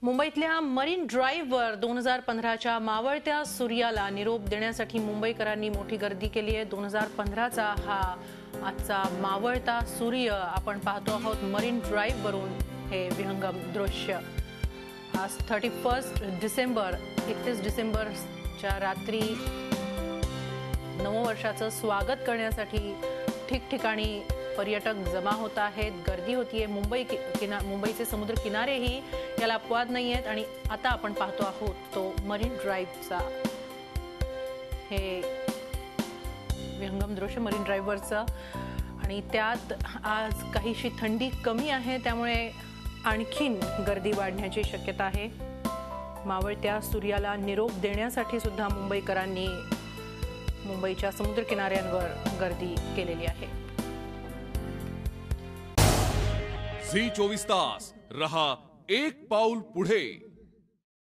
मुंबईतल्या मरीन ड्राईव्हवर 2015च्या मावळत्या सूर्याला निरोप देण्यासाठी मुंबईकरांनी मोठी गर्दी केली आहे। 2015चा हा आजचा मावळता सूर्य आपण पाहतो आहोत मरीन ड्राईव्हवरून हे विहंगम दृश्य। आज 31 डिसेंबरच्या रात्री नववर्षाचं स्वागत करण्यासाठी ठिकठिकाणी पर्यटक जमा होत आहेत, गर्दी होतीये। मुंबईचे समुद्र किनारेही याला अपवाद नाही आहेत आणि आता आपण पाहतो आहोत तो मरीन ड्राईव्हचा हे विहंगम दृश्य मरीन ड्राईव्हवरचं। आणि त्यात आज काहीशी थंडी कमी आहे, त्यामुळे आणखीन गर्दी वाढण्याची शक्यता आहे। मावळत्या सूर्याला निरोप देण्यासाठी सुद्धा मुंबईकरांनी मुंबईच्या समुद्र किनाऱ्यांवर गर्दी केलेली आहे। झी 24 तास रहा एक पाऊल पुढे।